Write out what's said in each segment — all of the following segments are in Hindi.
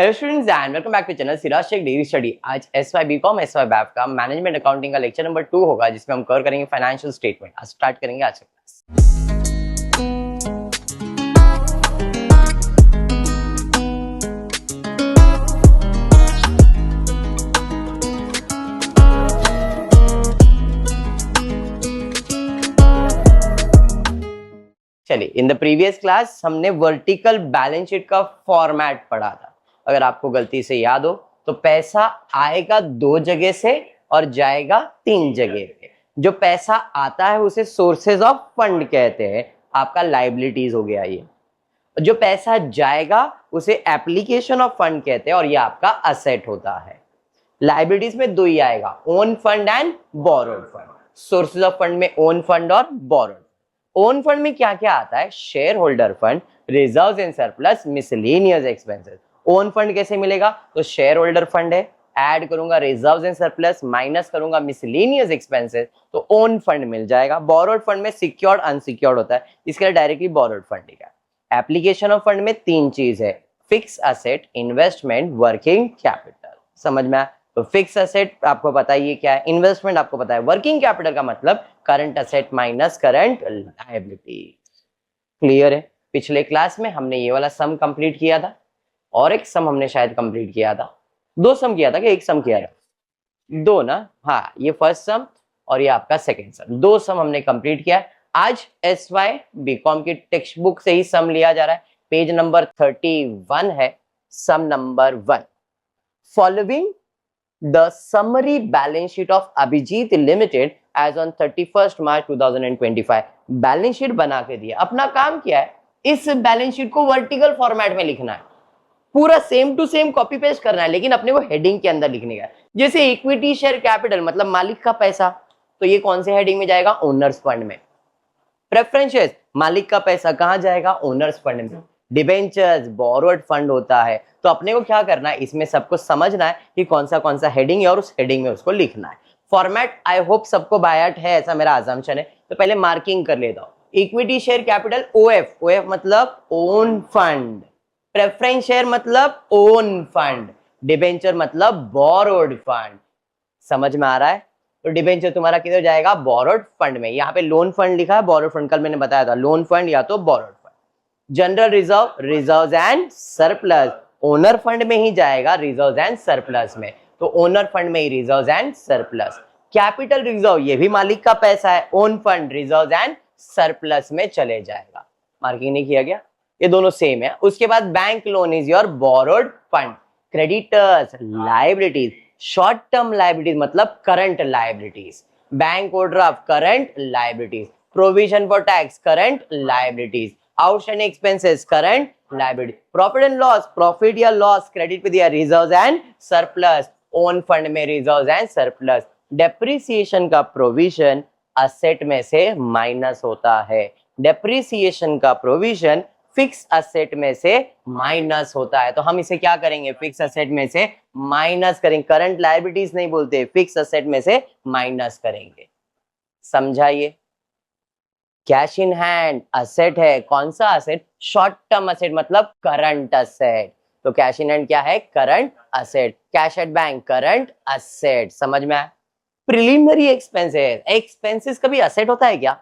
Hello students and welcome back to channel Siraj Shaikh daily study. आज एसवाई बीकॉम एसवाई बैफ का मैनेजमेंट अकाउंटिंग का लेक्चर नंबर 2 होगा, जिसमें हम कवर करेंगे फाइनेंशियल स्टेटमेंट। आज स्टार्ट करेंगे आज का क्लास। चलिए, इन द प्रीवियस क्लास हमने वर्टिकल बैलेंस शीट का फॉर्मेट पढ़ा था। अगर आपको गलती से याद हो तो पैसा आएगा 2 जगह से और जाएगा 3 जगह पे। जो पैसा आता है उसे सोर्सेज ऑफ फंड कहते हैं, आपका लाइबिलिटीज हो गया ये। जो पैसा जाएगा उसे एप्लीकेशन ऑफ फंड कहते हैं और ये आपका असेट होता है। लाइबिलिटीज में 2 ही आएगा, own fund and borrowed fund. Sources of fund में ओन फंड और बोरोड। ओन फंड में क्या क्या आता है? Share holder fund, reserves and surplus, miscellaneous expenses. Own fund कैसे मिलेगा? तो शेयर होल्डर फंड है, ऐड करूंगा रिजर्व्स एंड सरप्लस, माइनस करूंगा मिसलेनियस एक्सपेंसेस, तो ओन फंड मिल जाएगा। बोरोड फंड में सिक्योर्ड अनसिक्योर्ड होता है, इसके लिए डायरेक्टली बोरोड फंड लिखा है। एप्लीकेशन ऑफ फंड में 3 चीज है, fix asset, investment, working capital. समझ में आया? तो फिक्स असेट आपको पता है ये क्या है, इन्वेस्टमेंट आपको पता है, वर्किंग कैपिटल का मतलब current asset minus current liability. Clear है? पिछले क्लास में हमने ये वाला सम कंप्लीट किया था और एक सम हमने शायद कंप्लीट किया था। 2 सम किया था कि 1 सम किया था? 2 ना? हाँ, ये फर्स्ट सम और ये आपका सेकेंड सम। 2 सम हमने कंप्लीट किया है। आज एसवाई बीकॉम की टेक्स्ट बुक से ही सम लिया जा रहा है। पेज नंबर 31 है, sum number 1। Following the summary balance sheet of Abhijit Limited as on 31st March 2025। Balance sheet बना के दिया। अपना काम क्या है? इस बैलेंस शीट को वर्टिकल फॉर्मेट में लिखना है, पूरा same to same copy paste करना है, लेकिन अपने को हेडिंग के अंदर लिखने का है। जैसे इक्विटी शेयर कैपिटल मतलब मालिक का पैसा, तो ये कौन से हेडिंग में जाएगा? ओनर्स फंड में। प्रेफरेंस शेयर्स, मालिक का पैसा कहां जाएगा? ओनर्स फंड में। डिबेंचर्स बोरोड फंड होता है। तो अपने को क्या करना है, इसमें सबको समझना है कि कौन सा हेडिंग है और उस हेडिंग में उसको लिखना है। फॉर्मेट आई होप सबको बाय हार्ट है, ऐसा मेरा अजम्पशन है। तो पहले मार्किंग कर लेता हूं। Equity share capital of, of मतलब ओन फंड। प्रेफरेंस शेयर मतलब ओन फंड। डिबेंचर मतलब बोरोड फंड। समझ में आ रहा है? तो डिबेंचर तुम्हारा किधर जाएगा? बोरोड फंड में। यहाँ पे लोन फंड लिखा है, बोरोड फंड कल मैंने बताया था, लोन फंड या तो borrowed. General reserve, reserves and surplus, owner fund में ही जाएगा, रिजर्व्स एंड सरप्लस में। तो ओनर फंड में ही reserves and surplus. Capital reserve ये भी मालिक का पैसा है, own fund reserves and surplus में चले जाएगा। मार्किंग नहीं किया गया, ये दोनों सेम है। उसके बाद bank loan is your borrowed fund. Creditors liabilities, short term liabilities मतलब current liabilities. Bank overdraft current liabilities. Provision for tax current liabilities. Outstanding expenses current liability. Profit and loss, profit या लॉस क्रेडिट पे दिया, reserves and surplus, own fund में रिजर्व्स एंड सरप्लस। डेप्रिसिएशन का प्रोविजन असेट में से माइनस होता है। डेप्रिसिएशन का प्रोविजन फिक्स असेट में से माइनस होता है। तो हम इसे क्या करेंगे? फिक्स असेट में से माइनस करेंगे। करंट लायबिलिटीज नहीं बोलते, फिक्स असेट में से माइनस करेंगे। समझाइए? कैश इन हैंड असेट है, कौन सा असेट? शॉर्ट टर्म असेट मतलब करंट असेट। तो कैश इन हैंड क्या है? Current asset. Cash at bank current asset. समझ में आया? प्रिलिमिनरी एक्सपेंसेस, एक्सपेंसेस कभी असेट होता है क्या?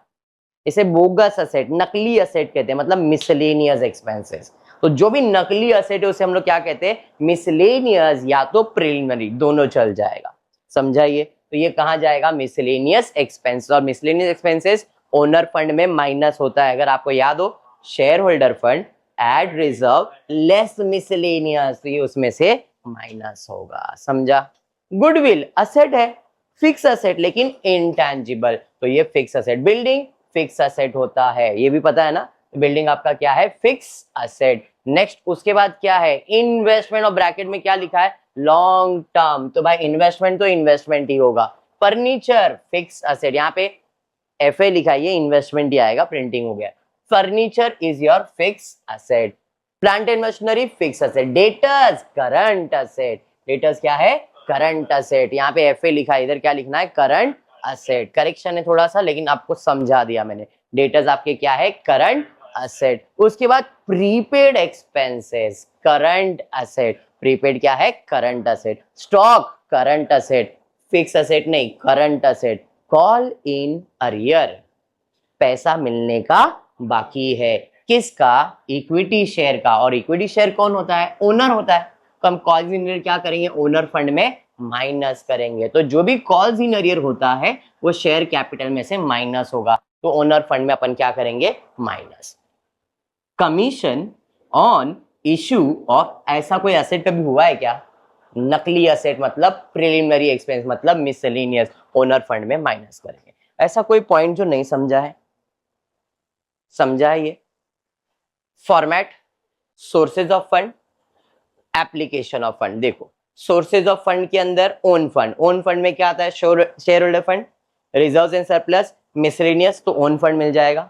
इसे बोगस असेट, नकली असेट कहते हैं, मतलब मिसलेनियस एक्सपेंसेस। तो जो भी नकली असेट है उसे हम लोग क्या कहते हैं? मिसलेनियस या तो प्रिलिमिनरी, दोनों चल जाएगा। समझाइए? तो ये कहां जाएगा? Miscellaneous expenses. और मिसलेनियस एक्सपेंसेस ओनर फंड में माइनस होता है। अगर आपको याद हो, share holder fund add reserve less miscellaneous, तो ये उसमें से माइनस होगा। समझा? गुडविल असेट है, फिक्स असेट लेकिन इंटेंजिबल, तो ये fix asset. Building fix asset होता है, ये भी पता है ना? बिल्डिंग आपका क्या है? Fix asset. नेक्स्ट उसके बाद क्या है? इन्वेस्टमेंट, और ब्रैकेट में क्या लिखा है? Long term. तो भाई इन्वेस्टमेंट तो इन्वेस्टमेंट ही होगा। फर्नीचर फिक्स असेट, यहाँ पे एफए लिखा है, ये इन्वेस्टमेंट ही आएगा, प्रिंटिंग हो गया। Furniture is your fix asset. Plant and machinery fix asset. Debtors current asset, debtors क्या है? Current asset. यहाँ पे एफए लिखा है, इधर क्या लिखना है? Current asset. करेक्शन है थोड़ा सा, लेकिन आपको समझा दिया मैंने। डेटर्स आपके क्या है? Current asset. उसके बाद prepaid expenses current asset. Prepaid क्या है? Current asset. Stock current asset, fix asset नहीं, current asset. Call in arrear, पैसा मिलने का बाकी है। किसका? इक्विटी शेयर का। और इक्विटी शेयर कौन होता है? ओनर होता है। तो हम कॉल्स इन अरियर क्या करेंगे? ओनर फंड में माइनस करेंगे। तो जो भी कॉल्स इन अरियर होता है वो शेयर कैपिटल में से माइनस होगा। तो ओनर फंड में अपन क्या करेंगे? Minus. Commission on issue of, ऐसा कोई एसेट कभी हुआ है क्या? नकली एसेट मतलब प्रिलिमिनरी एक्सपेंस मतलब मिसलेनियस, ओनर फंड में माइनस करेंगे। ऐसा कोई पॉइंट जो नहीं समझा है? समझा है ये? Format, sources of fund, application of fund. देखो सोर्सेज ऑफ फंड के अंदर ओन फंड, ओन फंड में क्या आता है? Share holder fund, reserves and surplus, miscellaneous, तो ओन फंड मिल जाएगा।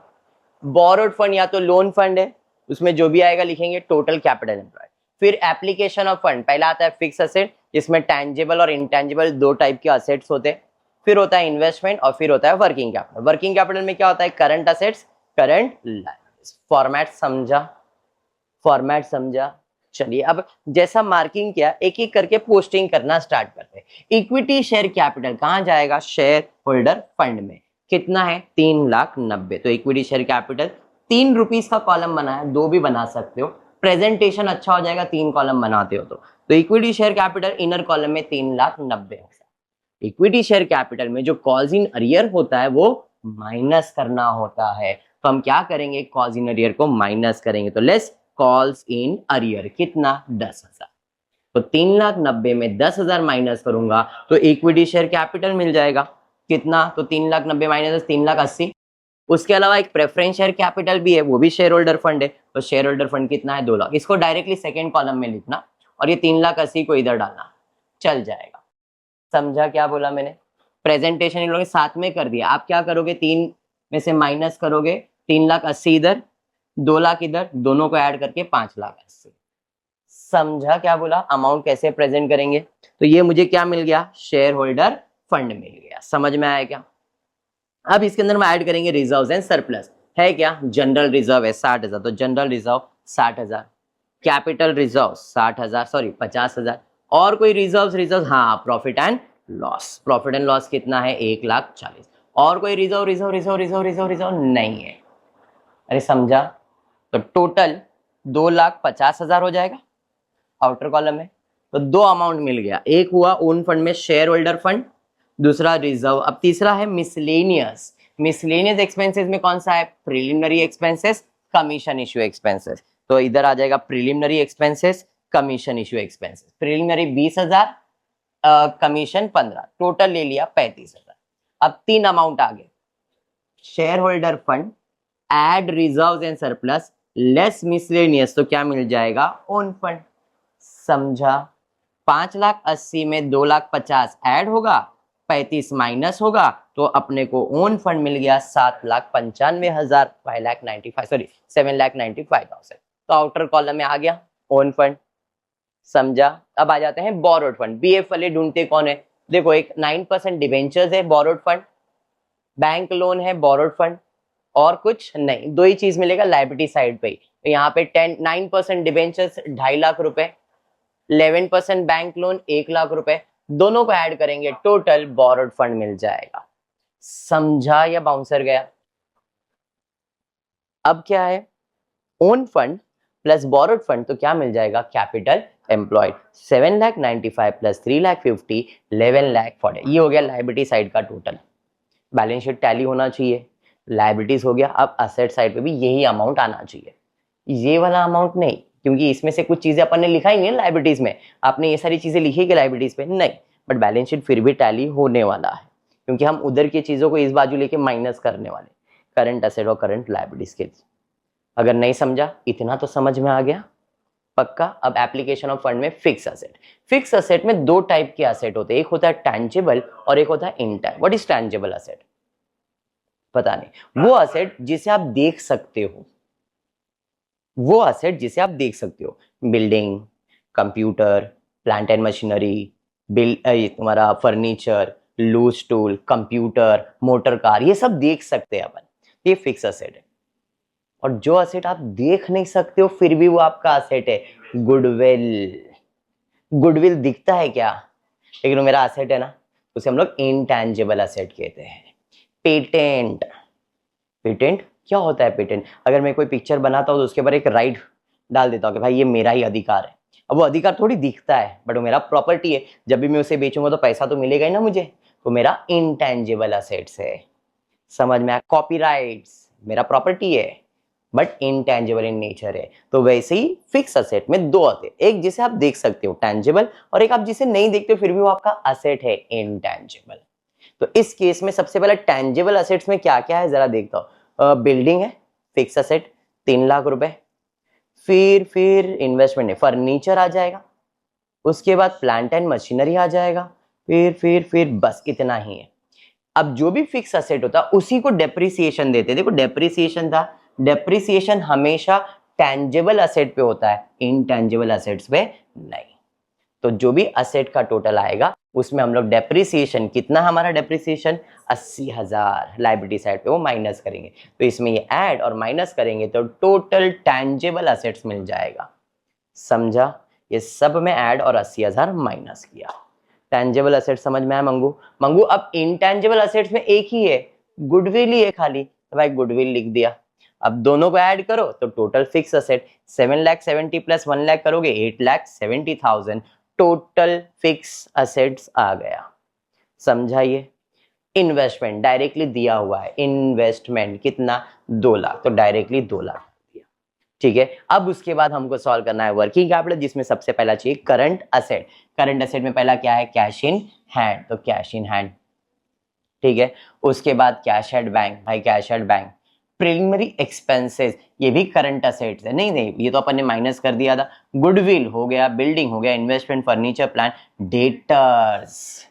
बोरोड फंड या तो लोन फंड है, उसमें जो भी आएगा लिखेंगे टोटल कैपिटल एम्प्लॉयड। फिर एप्लीकेशन ऑफ फंड, पहला आता है फिक्स असेट जिसमें टैंजिबल और इंटैंजिबल दो टाइप के असेट्स होते हैं। फिर होता है इन्वेस्टमेंट और फिर होता है वर्किंग कैपिटल। वर्किंग कैपिटल में क्या होता है? Current assets, current liabilities. Format समझा? फॉर्मेट समझा? चलिए अब जैसा मार्किंग किया एक एक करके पोस्टिंग करना स्टार्ट करते हैं। इक्विटी शेयर कैपिटल कहां जाएगा? शेयर होल्डर फंड में। कितना है? 3,90,000। तो इक्विटी शेयर कैपिटल 3 रुपीज का कॉलम बना है, 2 भी बना सकते हो, प्रेजेंटेशन अच्छा हो जाएगा 3 कॉलम बनाते हो तो equity share capital inner column में 3,90,000। इक्विटी शेयर कैपिटल में जो कॉल्स इन अरियर होता है वो माइनस करना होता है। तो हम क्या करेंगे? कॉल्स इन अरियर को माइनस करेंगे। तो लेस कॉल्स इन अरियर कितना? 10,000। तो 3,90,000 में 10,000 माइनस करूंगा तो इक्विटी शेयर कैपिटल मिल जाएगा। कितना? तो 3,90,000 माइनस 3,80,000। उसके अलावा एक प्रेफरेंस शेयर कैपिटल भी है, वो भी शेयर होल्डर फंड है। तो शेयर होल्डर फंड कितना है? 2,00,000। इसको डायरेक्टली सेकेंड कॉलम में लिखना और ये 3,80,000 को इधर डालना, चल जाएगा। समझा क्या बोला मैंने? प्रेजेंटेशन इन लोगों ने साथ में कर दिया। आप क्या करोगे? 3 में से माइनस करोगे, 3,80,000 इधर, 2,00,000 इधर, दोनों को ऐड करके 5,80,000। समझा क्या बोला? अमाउंट कैसे प्रेजेंट करेंगे? तो ये मुझे क्या मिल गया? शेयर होल्डर फंड मिल गया। समझ में आया क्या? अब इसके अंदर हम ऐड करेंगे रिजर्व एंड सरप्लस। है क्या? जनरल रिजर्व है 60,000, तो general reserve 60,000, capital reserve 60,000, sorry 50,000। और कोई रिजर्व? हाँ, profit and loss. Profit and loss कितना है? 1,40,000। और कोई रिजर्व नहीं है। अरे समझा? तो टोटल 2,50,000 हो जाएगा आउटर कॉलम में। तो दो अमाउंट मिल गया, एक हुआ ओन फंड में शेयर होल्डर फंड, दूसरा रिजर्व। अब तीसरा है मिसलेनियस। मिसलेनियस एक्सपेंसेस में कौन सा है? Preliminary expenses, commission issue expenses. तो इधर आ जाएगा preliminary expenses, commission issue expenses. Preliminary 20,000, commission 15, total ले लिया 35,000। अब 3 अमाउंट आ गए, share holder fund, add reserve and surplus, less miscellaneous, तो क्या मिल जाएगा? Own fund. समझा? 5,80,000 में 2,50,000 ऐड होगा, 35 माइनस होगा, तो अपने को ओन फंड मिल गया 7,95,000, 7,95,000। तो आउटर कॉलम में आ गया ओन फंड। समझा? अब आ जाते हैं बोरोड फंड। बीएफ वाले ढूंढते कौन है? देखो एक 9% डिवेंचर्स है बोरोड फंड, बैंक लोन है बोरोड फंड, और कुछ नहीं, दो ही चीज मिलेगा लाइबिलिटी साइड पे ही। तो यहाँ पे 9% डिवेंचर्स 2.5 लाख रुपए, 11% बैंक लोन 1,00,000 रुपए, दोनों को ऐड करेंगे टोटल बोरोड फंड मिल जाएगा। समझा या बाउंसर गया? अब क्या है? Own fund plus borrowed fund, तो क्या मिल जाएगा? Capital employed. 7,95,000 प्लस 3,50,000, 11,40,000। ये हो गया लाइबिलिटी साइड का टोटल। बैलेंस शीट टैली होना चाहिए, लाइबिलिटीज हो गया। अब असेट साइड पे भी यही अमाउंट आना चाहिए, ये वाला अमाउंट नहीं, क्योंकि इसमें से कुछ चीजें अपन ने लिखा ही नहीं लाइबिलिटीज में। आपने ये सारी चीजें लिखी कि लाइबिलिटीज पे नहीं, बट बैलेंस शीट फिर भी टैली होने वाला है, क्योंकि हम उधर की चीजों को इस बाजू लेके माइनस करने वाले, करंट असेट और करंट लाइबिलिटीज के। अगर नहीं समझा, इतना तो समझ में आ गया पक्का। अब एप्लीकेशन ऑफ फंड में फिक्स असेट। फिक्स असेट में दो टाइप के असेट होते हैं, एक होता है टैंजिबल और एक होता है intangible. What is tangible asset? पता नहीं, वो असेट जिसे आप देख सकते हो, वो असेट जिसे आप देख सकते हो, building, computer, plant and machinery, तुम्हारा furniture, loose tool, computer, motor car, ये सब देख सकते हैं अपन, ये फिक्स असेट है। और जो असेट आप देख नहीं सकते हो फिर भी वो आपका असेट है, गुडविल। गुडविल दिखता है क्या, लेकिन वो मेरा असेट है ना, उसे हम लोग इंटेंजिबल असेट कहते हैं। पेटेंट, पेटेंट क्या होता है? पेटेंट, अगर मैं कोई पिक्चर बनाता हूँ तो उसके ऊपर एक राइट डाल देता हूँ कि भाई ये मेरा ही अधिकार है। अब वो अधिकार थोड़ी दिखता है, बट वो मेरा प्रॉपर्टी है। जब भी मैं उसे बेचूंगा तो पैसा तो मिलेगा ही ना मुझे, तो मेरा इंटेंजिबल असेट्स है। समझ में आया? कॉपीराइट्स मेरा प्रॉपर्टी है बट इंटेंजिबल इन नेचर है। तो वैसे ही फिक्स असेट में दो आते हैं, एक जिसे आप देख सकते हो टेंजिबल, और एक आप जिसे नहीं देखते हो फिर भी वो आपका असेट है, इनटेंजिबल। तो इस केस में सबसे पहले टेंजिबल असेट्स में क्या क्या है जरा देखता हूं। बिल्डिंग है, फिक्स असेट 3 लाख रुपए। फिर इन्वेस्टमेंट है, फर्नीचर आ जाएगा। उसके बाद प्लांट एंड मशीनरी आ जाएगा। फिर बस इतना ही है। अब जो भी फिक्स असेट होता है उसी को डेप्रिसिएशन देते हैं। देखो डेप्रिसिएशन था, डेप्रिसिएशन हमेशा टेंजिबल असेट पे होता है, इनटेंजिबल असेट्स पे नहीं। तो जो भी असेट का टोटल आएगा उसमें हम लोग डेप्रिसिएशन, कितना हमारा डेप्रिसिएशन 80,000 लायबिलिटी साइड पे वो माइनस करेंगे। तो इसमें ये ऐड और माइनस करेंगे तो टोटल टेंजिबल असेट्स मिल जाएगा। समझा? ये सब में ऐड और 80,000 माइनस किया। टेंजिबल असेट समझ में आया मंगू? मंगू अब इनटेंजिबल असेट्स में एक ही है, गुडविल ही है खाली, तो भाई गुडविल लिख दिया। अब दोनों को ऐड करो तो टोटल फिक्स असेट 7,70,000 प्लस 1,00,000 करोगे 8,70,000 टोटल फिक्स असेट्स आ गया। समझाइए? इन्वेस्टमेंट डायरेक्टली दिया हुआ है, इन्वेस्टमेंट कितना 2,00,000, तो डायरेक्टली 2,00,000 दिया। ठीक है, अब उसके बाद हमको सॉल्व करना है वर्किंग कैपिटल, जिसमें सबसे पहला चाहिए करंट असेट। करंट असेट में पहला क्या है? कैश इन हैंड, तो कैश इन हैंड। ठीक है, उसके बाद कैश एट बैंक, भाई cash at bank. Preliminary expenses, ये भी करंट असेट्स है। नहीं नहीं, ये तो अपन ने माइनस कर दिया था। गुडविल हो गया, बिल्डिंग हो गया, investment, furniture, plan, debtors.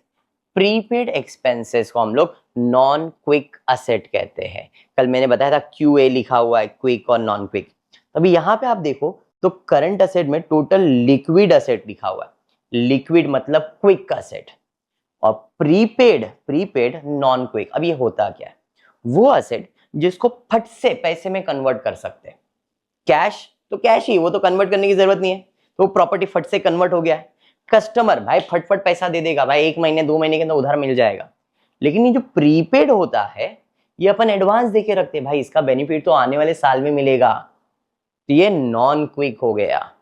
Prepaid expenses को हम लोग नॉन क्विक असेट कहते हैं। कल मैंने बताया था क्यूए लिखा हुआ है, क्विक और नॉन क्विक। अभी यहाँ पे आप देखो तो करंट असेट में टोटल लिक्विड असेट लिखा हुआ है। लिक्विड मतलब क्विक असेट, और प्रीपेड, प्रीपेड नॉन क्विक। अब ये होता क्या है? वो असेट जिसको फट से पैसे में कन्वर्ट कर सकते हैं। कैश तो कैश ही, वो तो कन्वर्ट करने की जरूरत नहीं है, तो प्रॉपर्टी फट से कन्वर्ट हो गया है। कस्टमर भाई फटफट पैसा दे देगा, भाई 1 महीने 2 महीने के अंदर उधार मिल जाएगा। लेकिन ये जो प्रीपेड होता है ये अपन एडवांस देके रखते हैं, भाई इसका बेनिफिट तो आने वाले साल में मिलेगा, तो ये नॉन क्विक हो गया।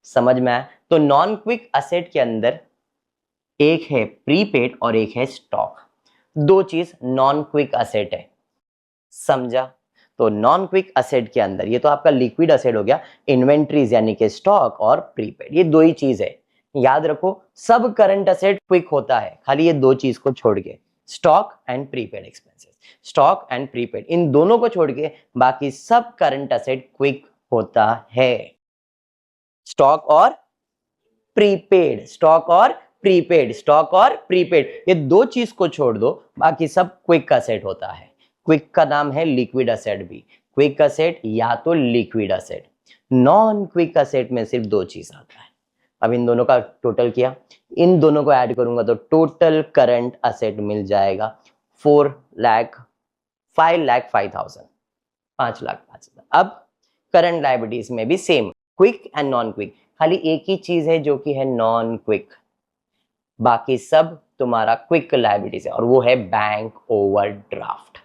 समझ में आया? तो नॉन क्विक असेट के अंदर एक है प्रीपेड और एक है स्टॉक, दो चीज नॉन क्विक असेट है। समझा? तो नॉन क्विक असेट के अंदर ये तो आपका लिक्विड असेट हो गया, इन्वेंट्रीज यानी कि स्टॉक और प्रीपेड, ये दो ही चीज है। याद रखो सब करंट असेट क्विक होता है, खाली ये दो चीज को छोड़ के, stock and prepaid expenses. Stock and prepaid इन दोनों को छोड़ के बाकी सब करंट असेट क्विक होता है। स्टॉक और प्रीपेड, स्टॉक और प्रीपेड, स्टॉक और प्रीपेड, ये दो चीज को छोड़ दो बाकी सब क्विक असेट होता है। क्विक का नाम है लिक्विड असेट भी, क्विक असेट या तो liquid asset. Non quick asset में सिर्फ दो चीज आता है। अब इन दोनों का टोटल किया, इन दोनों को ऐड करूंगा तो टोटल करंट असेट मिल जाएगा 4,05,05,000, 5,05,000। अब करंट लायबिलिटीज में भी same, quick and non quick, खाली एक ही चीज है जो कि है नॉन क्विक, बाकी सब तुम्हारा क्विक लायबिलिटीज है, और वो है बैंक ओवरड्राफ्ट।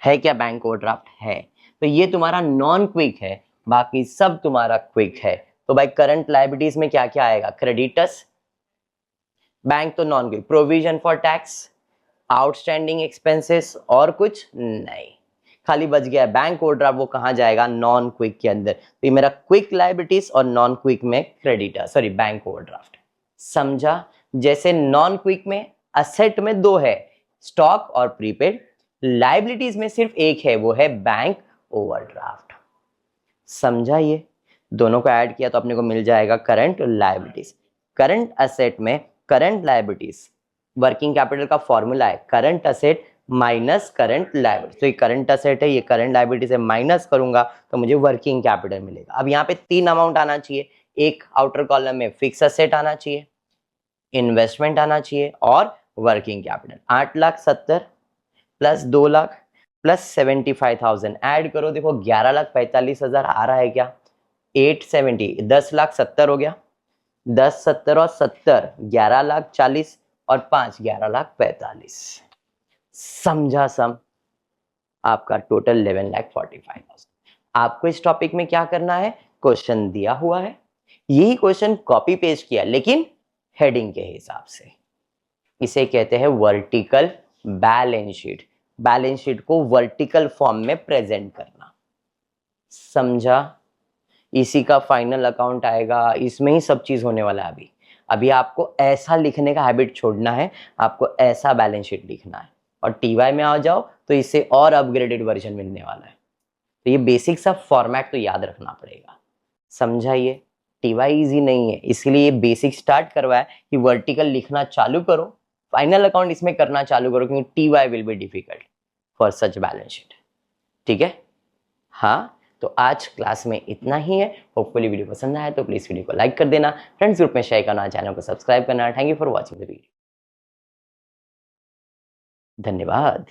है क्या बैंक ओवरड्राफ्ट? है। तो ये तुम्हारा नॉन क्विक है, बाकी सब तुम्हारा क्विक है। तो भाई करंट लायबिलिटीज में क्या क्या आएगा? क्रेडिटर्स, बैंक तो non quick, provision for tax, outstanding expenses, और कुछ नहीं, खाली बच गया बैंक ओवरड्राफ्ट। वो कहां जाएगा? नॉन क्विक के अंदर। तो ये मेरा क्विक लायबिलिटीज और नॉन क्विक में क्रेडिटर, सॉरी बैंक ओवरड्राफ्ट। समझा? जैसे नॉन क्विक में असेट में दो है, स्टॉक और प्रीपेड, लायबिलिटीज में सिर्फ एक है, वो है बैंक ओवरड्राफ्ट। समझा? ये दोनों को ऐड किया तो अपने को मिल जाएगा करंट लायबिलिटीज। करंट असेट में करंट लायबिलिटीज, वर्किंग कैपिटल का फॉर्मूला है current asset minus current liability. तो ये करंट असेट है, ये करंट लायबिलिटी से माइनस करूंगा तो मुझे वर्किंग कैपिटल मिलेगा। अब यहाँ पे तीन अमाउंट आना चाहिए, एक आउटर कॉलम में फिक्स असेट आना चाहिए, इन्वेस्टमेंट आना चाहिए और working capital. 8,70,000 plus 2,00,000 plus 75,000 add करो, देखो 11,45,000 आ रहा है क्या? 870, 10,70,000 हो गया, 10 70 और 70 11,40,000 और 5 11,45,000। समझा सम? आपका टोटल 11,45,000। आपको इस टॉपिक में क्या करना है, क्वेश्चन दिया हुआ है, यही क्वेश्चन कॉपी पेस्ट किया लेकिन हेडिंग के हिसाब से। इसे कहते हैं vertical balance sheet. Balance sheet को वर्टिकल फॉर्म में प्रेजेंट करना। समझा? इसी का फाइनल अकाउंट आएगा, इसमें ही सब चीज होने वाला है। अभी अभी आपको ऐसा लिखने का हैबिट छोड़ना है, आपको ऐसा बैलेंस शीट लिखना है। और टीवाई में आ जाओ तो इससे और अपग्रेडेड वर्जन मिलने वाला है। तो ये बेसिक सा फॉर्मेट तो याद रखना पड़ेगा। समझाइए? टीवाई इजी नहीं है, इसलिए ये बेसिक स्टार्ट करवाया कि वर्टिकल लिखना चालू करो, फाइनल अकाउंट इसमें करना चालू करो, क्योंकि TY will be difficult for such balance sheet. ठीक है? हाँ, तो आज क्लास में इतना ही है। होपफुली वीडियो पसंद आया तो प्लीज वीडियो को लाइक कर देना, फ्रेंड्स ग्रुप में शेयर करना, चैनल को सब्सक्राइब करना। Thank you for watching the video. धन्यवाद।